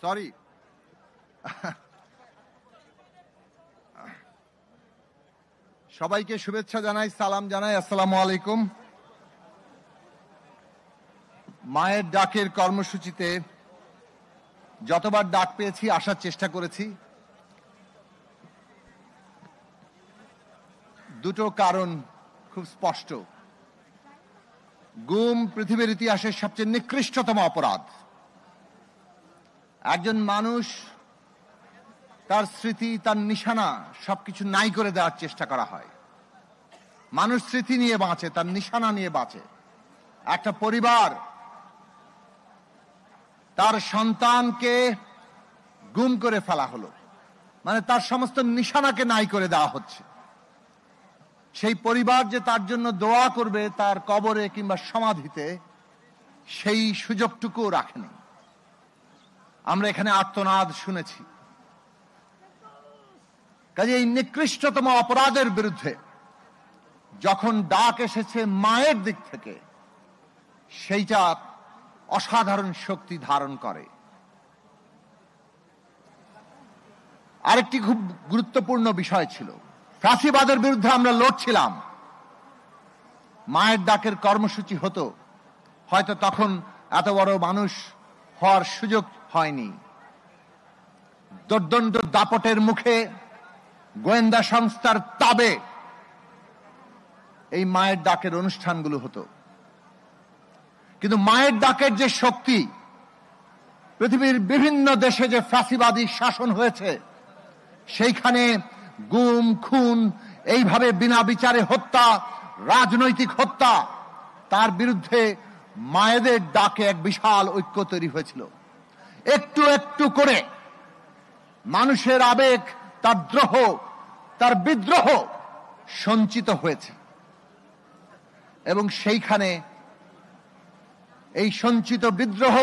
Sorry, সবাইকে শুভেচ্ছা জানাই, সালাম জানাই, আসসালামু আলাইকুম। মায়ের ডাকের কর্মসূচিতে যতবার ডাক পেয়েছি আসার চেষ্টা করেছি। দুটো কারণ খুব স্পষ্ট। গুম পৃথিবীর ইতিহাসের সবচেয়ে নিকৃষ্টতম অপরাধ। একজন মানুষ তার স্মৃতি, তার নিশানা সবকিছু নাই করে দেওয়ার চেষ্টা করা হয়। মানুষ স্মৃতি নিয়ে বাঁচে, তার নিশানা নিয়ে বাঁচে। একটা পরিবার তার সন্তানকে গুম করে ফেলা হলো, মানে তার সমস্ত নিশানাকে নাই করে দেওয়া হচ্ছে। সেই পরিবার যে তার জন্য দোয়া করবে তার কবরে কিংবা সমাধিতে, সেই সুযোগটুকুও রাখেনি। আমরা এখানে আর্তনাদ শুনেছি। কাজে এই নিকৃষ্টতম অপরাধের বিরুদ্ধে যখন ডাক এসেছে মায়ের দিক থেকে, সেইটা অসাধারণ শক্তি ধারণ করে। আরেকটি খুব গুরুত্বপূর্ণ বিষয় ছিল, ফ্যাসিবাদের বিরুদ্ধে আমরা লড়ছিলাম। মায়ের ডাকের কর্মসূচি হতো, হয়তো তখন এত বড় মানুষ হওয়ার সুযোগ হয়নি। দোর্দণ্ড দাপটের মুখে গোয়েন্দা সংস্থার তাবে এই মায়ের ডাকের অনুষ্ঠানগুলো হতো। কিন্তু মায়ের ডাকের যে শক্তি, পৃথিবীর বিভিন্ন দেশে যে ফ্যাসিবাদী শাসন হয়েছে, সেইখানে গুম খুন, এইভাবে বিনা বিচারে হত্যা, রাজনৈতিক হত্যা, তার বিরুদ্ধে মায়েদের ডাকে এক বিশাল ঐক্য তৈরি হয়েছিল। একটু একটু করে মানুষের আবেগ, তার দ্রোহ, তার বিদ্রোহ সঞ্চিত হয়েছে এবং সেইখানে এই সঞ্চিত বিদ্রোহ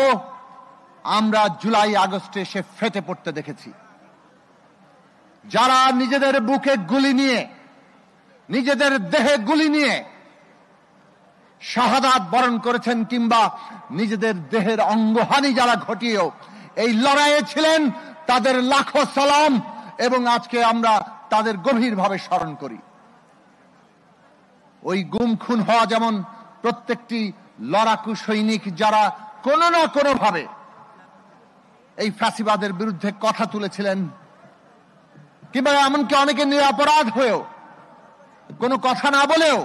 আমরা জুলাই আগস্টে এসে ফেটে পড়তে দেখেছি। যারা নিজেদের বুকে গুলি নিয়ে, নিজেদের দেহে গুলি নিয়ে শাহাদাত বরণ করেছেন, কিংবা নিজেদের দেহের অঙ্গহানি যারা ঘটিয়েও এই লড়াইয়ে ছিলেন, তাদের লাখো সালাম এবং আজকে আমরা তাদের গভীরভাবে স্মরণ করি। ওই গুম খুন হওয়া যেমন প্রত্যেকটি লড়াকু সৈনিক যারা কোনো না কোনো ভাবে এই ফ্যাসিবাদের বিরুদ্ধে কথা তুলেছিলেন, কিংবা এমনকি অনেকে নিরপরাধ হয়েও কোনো কথা না বলেও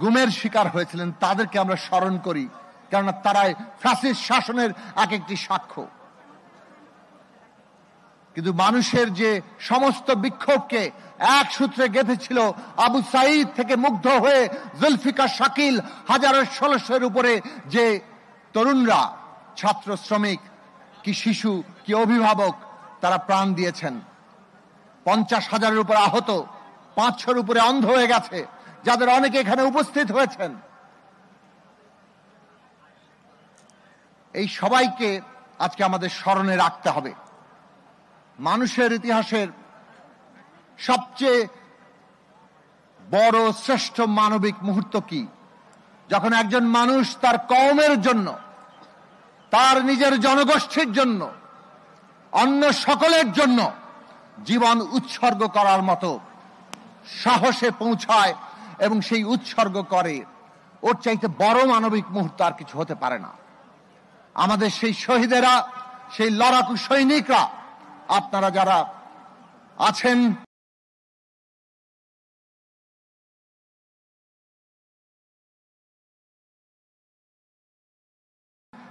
গুমের শিকার হয়েছিলেন, তাদেরকে আমরা স্মরণ করি, কেননা তারাই ফ্যাসিস্ট শাসনের এক একটি সাক্ষ্য। কিন্তু মানুষের যে সমস্ত বিক্ষোভকে এক সূত্রে গেঁথেছিল, আবু সাঈদ থেকে মুগ্ধ হয়ে জুলফিকার শাকিল, হাজারো ১৬০০-এর উপরে যে তরুণরা, ছাত্র, শ্রমিক, কি শিশু, কি অভিভাবক, তারা প্রাণ দিয়েছেন। ৫০,০০০-এর উপরে আহত, ৫০০-এর উপরে অন্ধ হয়ে গেছে, যাদের অনেকে এখানে উপস্থিত হয়েছেন। এই সবাইকে আজকে আমাদের স্মরণে রাখতে হবে। মানুষের ইতিহাসের সবচেয়ে বড় শ্রেষ্ঠ মানবিক মুহূর্ত কি? যখন একজন মানুষ তার কওমের জন্য, তার নিজের জনগোষ্ঠীর জন্য, অন্য সকলের জন্য জীবন উৎসর্গ করার মতো সাহসে পৌঁছায় এবং সেই উৎসর্গ করে। ওর চাইতে বড় মানবিক মুহূর্ত আর কিছু হতে পারে না। আমাদের সেই শহীদেরা, সেই লড়াকু সৈনিকরা, আপনারা যারা আছেন,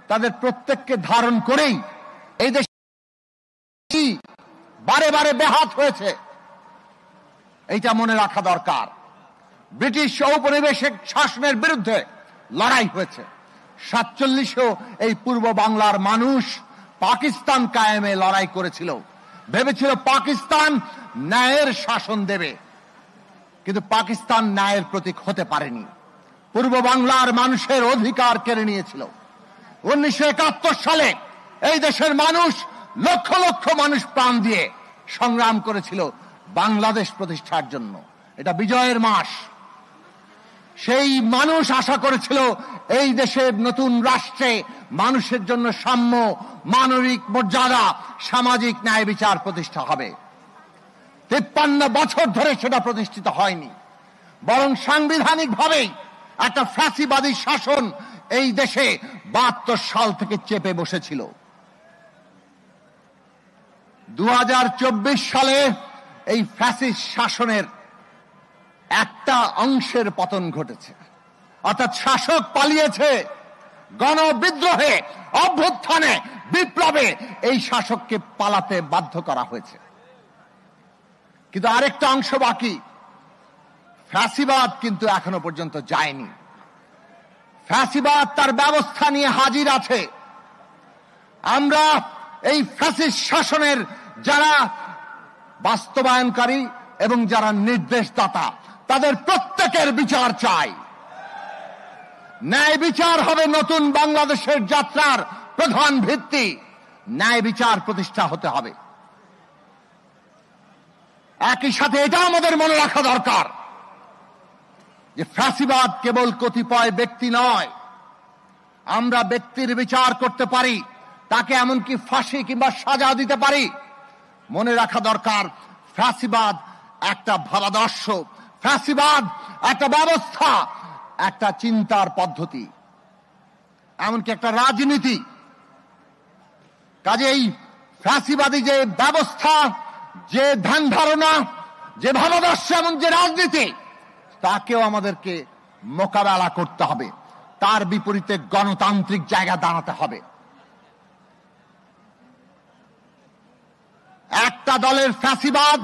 তাদের প্রত্যেককে ধারণ করেই এই দেশ বারে বারে বেহাত হয়েছে, এইটা মনে রাখা দরকার। ব্রিটিশ ঔপনিবেশিক শাসনের বিরুদ্ধে লড়াই হয়েছে। ৪৭-এও এই পূর্ব বাংলার মানুষ পাকিস্তান কায়েমে লড়াই করেছিল, ভেবেছিল পাকিস্তান ন্যায়ের শাসন দেবে, কিন্তু পাকিস্তান ন্যায়ের প্রতীক হতে পারেনি। পূর্ব বাংলার মানুষের অধিকার কেড়ে নিয়েছিল। ১৯৭১ সালে এই দেশের মানুষ, লক্ষ লক্ষ মানুষ প্রাণ দিয়ে সংগ্রাম করেছিল বাংলাদেশ প্রতিষ্ঠার জন্য। এটা বিজয়ের মাস। সেই মানুষ আশা করেছিল এই দেশের নতুন রাষ্ট্রে মানুষের জন্য সাম্য, মানবিক মর্যাদা, সামাজিক ন্যায় বিচার প্রতিষ্ঠা হবে। 53 বছর ধরে সেটা প্রতিষ্ঠিত হয়নি, বরং সাংবিধানিকভাবেই একটা ফ্যাসিবাদী শাসন এই দেশে 72 সাল থেকে চেপে বসেছিল। 2024 সালে এই ফ্যাসিস্ট শাসনের একটা অংশের পতন ঘটেছে, অর্থাৎ শাসক পালিয়েছে। গণবিদ্রোহে, অভ্যুত্থানে, বিপ্লবে এই শাসককে পালাতে বাধ্য করা হয়েছে। কিন্তু আরেকটা অংশ বাকি। ফ্যাসিবাদ কিন্তু এখনো পর্যন্ত যায়নি। ফ্যাসিবাদ তার ব্যবস্থা নিয়ে হাজির আছে। আমরা এই ফ্যাসিস্ট শাসনের যারা বাস্তবায়নকারী এবং যারা নির্দেশদাতা, তাদের প্রত্যেকের বিচার চাই। ন্যায় বিচার হবে নতুন বাংলাদেশের যাত্রার প্রধান ভিত্তি। ন্যায় বিচার প্রতিষ্ঠা হতে হবে। একই সাথে এটা আমাদের মনে রাখা দরকার যে ফ্যাসিবাদ কেবল কতিপয় ব্যক্তি নয়। আমরা ব্যক্তির বিচার করতে পারি, তাকে এমনকি ফাঁসি কিংবা সাজা দিতে পারি। মনে রাখা দরকার ফ্যাসিবাদ একটা ভাবাদর্শ, ফ্যাসিবাদ একটা ব্যবস্থা, একটা চিন্তার পদ্ধতি, এমনকি একটা রাজনীতি। কাজেই ফ্যাসিবাদী যে ব্যবস্থা, যে ধ্যান ধারণা, যে ভাবাদর্শ এবং যে রাজনীতি, তাকেও আমাদেরকে মোকাবেলা করতে হবে। তার বিপরীতে গণতান্ত্রিক জায়গা দাঁড়াতে হবে। একটা দলের ফ্যাসিবাদ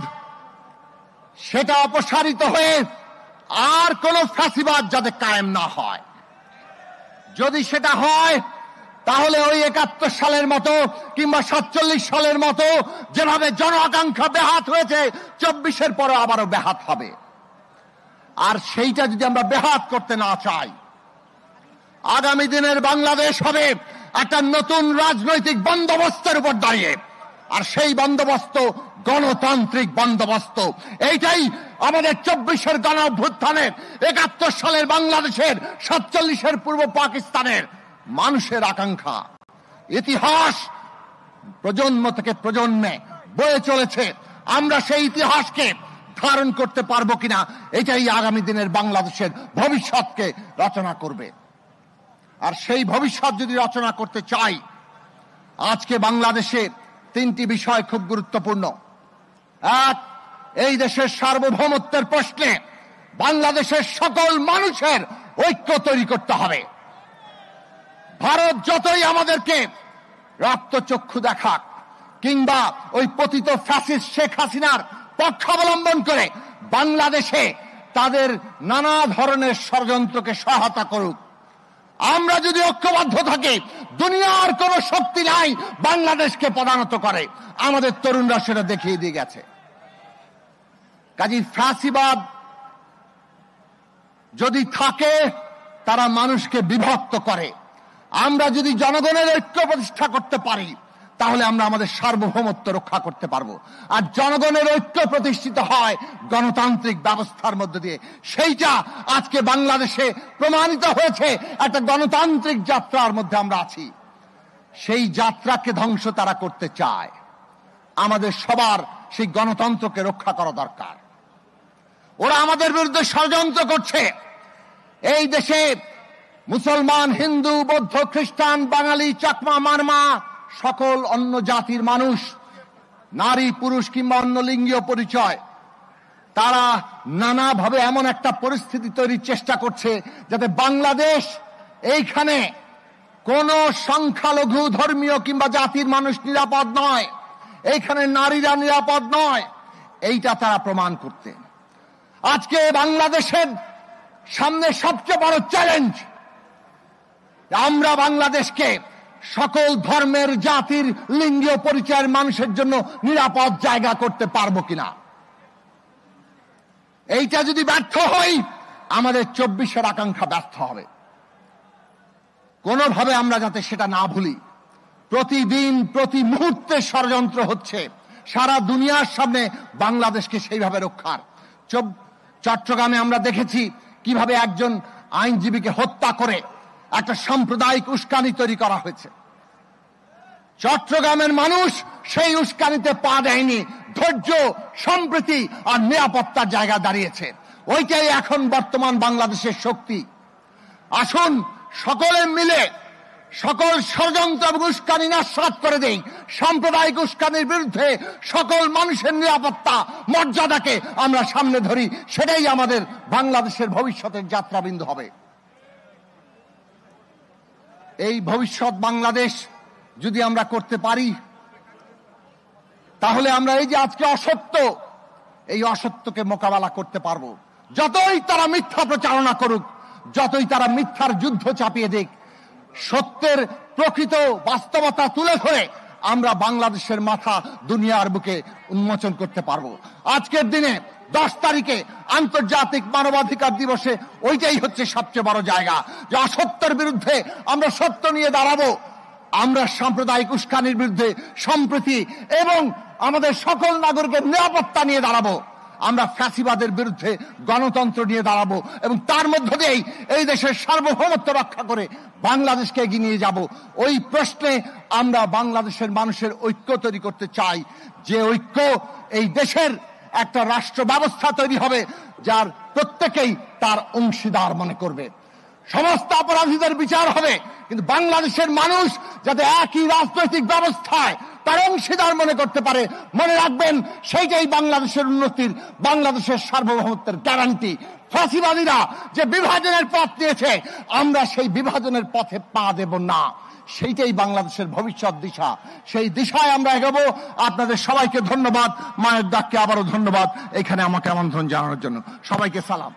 সেটা অপসারিত হয়ে আর কোন ফ্যাসিবাদ যাতে কায়েম না হয়। যদি সেটা হয় তাহলে ওই 71 সালের মতো কিংবা 47 সালের মতো যেভাবে জন আকাঙ্ক্ষা ব্যাহত হয়েছে, 24-এর পরে আবারও ব্যাহত হবে। আর সেইটা যদি আমরা ব্যাহত করতে না চাই, আগামী দিনের বাংলাদেশ হবে একটা নতুন রাজনৈতিক বন্দোবস্তের উপর দাঁড়িয়ে। আর সেই বন্দোবস্ত গণতান্ত্রিক বন্দোবস্ত। এইটাই আমাদের 24-এর গণ অভ্যুত্থানের, 71 সালের বাংলাদেশের, 47-এর পূর্ব পাকিস্তানের মানুষের আকাঙ্ক্ষা। ইতিহাস প্রজন্ম থেকে প্রজন্মে বয়ে চলেছে। আমরা সেই ইতিহাসকে ধারণ করতে পারবো কিনা, এটাই আগামী দিনের বাংলাদেশের ভবিষ্যৎকে রচনা করবে। আর সেই ভবিষ্যৎ যদি রচনা করতে চাই, আজকে বাংলাদেশে 3টি বিষয় খুব গুরুত্বপূর্ণ। এক, এই দেশের সার্বভৌমত্বের প্রশ্নে বাংলাদেশের সকল মানুষের ঐক্য তৈরি করতে হবে। ভারত যতই আমাদেরকে রক্তচক্ষু দেখাক কিংবা ওই পতিত ফ্যাসিস্ট শেখ হাসিনার পক্ষাবলম্বন করে বাংলাদেশে তাদের নানা ধরনের ষড়যন্ত্রকে সহায়তা করুক, আমরা যদি ঐক্যবদ্ধ থাকি, দুনিয়ার কোন শক্তি নাই বাংলাদেশকে পদানত করে। আমাদের তরুণরা সেটা দেখিয়ে দিয়ে গেছে। কাজী ফ্যাসিবাদ যদি থাকে, তারা মানুষকে বিভক্ত করে। আমরা যদি জনগণের ঐক্য প্রতিষ্ঠা করতে পারি, তাহলে আমরা আমাদের সার্বভৌমত্ব রক্ষা করতে পারবো। আর জনগণের ঐক্য প্রতিষ্ঠিত হয় গণতান্ত্রিক ব্যবস্থার মধ্য দিয়ে। সেইটা আজকে বাংলাদেশে প্রমাণিত হয়েছে। একটা গণতান্ত্রিক যাত্রার মধ্যে আমরা আছি। সেই যাত্রাকে ধ্বংস তারা করতে চায়। আমাদের সবার সেই গণতন্ত্রকে রক্ষা করা দরকার। ওরা আমাদের বিরুদ্ধে ষড়যন্ত্র করছে। এই দেশে মুসলমান, হিন্দু, বৌদ্ধ, খ্রিস্টান, বাঙালি, চাকমা, মারমা, সকল অন্য জাতির মানুষ, নারী, পুরুষ কিংবা অন্য লিঙ্গীয় পরিচয়, তারা নানাভাবে এমন একটা পরিস্থিতি তৈরির চেষ্টা করছে যাতে বাংলাদেশ, এইখানে কোন সংখ্যালঘু ধর্মীয় কিংবা জাতির মানুষ নিরাপদ নয়, এইখানে নারীরা নিরাপদ নয়, এইটা তারা প্রমাণ করতে। আজকে বাংলাদেশের সামনে সবচেয়ে বড় চ্যালেঞ্জ, আমরা বাংলাদেশকে সকল ধর্মের, জাতির, লিঙ্গীয় পরিচয়ের মানুষের জন্য নিরাপদ জায়গা করতে পারবো কিনা। এইটা যদি ব্যর্থ হই, আমাদের 24-এর আকাঙ্ক্ষা ব্যর্থ হবে। কোনোভাবে আমরা যাতে সেটা না ভুলি। প্রতিদিন, প্রতি মুহূর্তে ষড়যন্ত্র হচ্ছে সারা দুনিয়ার সামনে বাংলাদেশকে সেইভাবে রক্ষার। চট্টগ্রামে আমরা দেখেছি কিভাবে একজন আইনজীবীকে হত্যা করে একটা সাম্প্রদায়িক উস্কানি তৈরি করা হয়েছে। চট্টগ্রামের মানুষ সেই উস্কানিতে পা দেয়নি, ধৈর্য, সম্প্রীতি আর নিরাপত্তার জায়গা দাঁড়িয়েছে। ওইটাই এখন বর্তমান বাংলাদেশের শক্তি। আসুন সকলে মিলে সকল ষড়যন্ত্র এবং উস্কানি নস্যাৎ করে দেই। সাম্প্রদায়িক উস্কানির বিরুদ্ধে সকল মানুষের নিরাপত্তা, মর্যাদাকে আমরা সামনে ধরি। সেটাই আমাদের বাংলাদেশের ভবিষ্যতের যাত্রাবিন্দু হবে। এই ভবিষ্যৎ বাংলাদেশ যদি আমরা করতে পারি, তাহলে আমরা এই যে আজকে অসত্য, এই অসত্যকে মোকাবেলা করতে পারবো। যতই তারা মিথ্যা প্রচারণা করুক, যতই তারা মিথ্যার যুদ্ধ চাপিয়ে দিক, সত্যের প্রকৃত বাস্তবতা তুলে ধরে আমরা বাংলাদেশের মাথা দুনিয়ার বুকে উন্মোচন করতে পারবো। আজকের দিনে 10 তারিখে আন্তর্জাতিক মানবাধিকার দিবসে ওইটাই হচ্ছে সবচেয়ে বড় জায়গা, যে অসত্যের বিরুদ্ধে আমরা সত্য নিয়ে দাঁড়াবো। আমরা সাম্প্রদায়িক উস্কানির বিরুদ্ধে সম্প্রীতি এবং আমাদের সকল নাগরিকের নিরাপত্তা নিয়ে দাঁড়াবো। আমরা ফ্যাসিবাদের বিরুদ্ধে গণতন্ত্র নিয়ে দাঁড়াবো এবং তার মধ্য দিয়েই এই দেশের সার্বভৌমত্ব রক্ষা করে বাংলাদেশকে এগিয়ে নিয়ে যাব। ওই প্রশ্নে আমরা বাংলাদেশের মানুষের ঐক্য তৈরি করতে চাই, যে ঐক্য এই দেশের একটা রাষ্ট্র ব্যবস্থা তৈরি হবে যার প্রত্যেকেই তার অংশীদার মনে করবে। সমস্ত অপরাধীদের বিচার হবে, কিন্তু বাংলাদেশের মানুষ যাতে একই রাজনৈতিক ব্যবস্থায় তার অংশীদার মনে করতে পারে। মনে রাখবেন, সেইটাই বাংলাদেশের উন্নতির, বাংলাদেশের সার্বভৌমত্বের গ্যারান্টি। ফাঁসিবাদীরা যে বিভাজনের পথ নিয়েছে, আমরা সেই বিভাজনের পথে পা দেব না। সেইটাই বাংলাদেশের ভবিষ্যৎ দিশা। সেই দিশায় আমরা এগোবো। আপনাদের সবাইকে ধন্যবাদ। মায়ের ডাককে আবারও ধন্যবাদ এখানে আমাকে আমন্ত্রণ জানানোর জন্য। সবাইকে সালাম।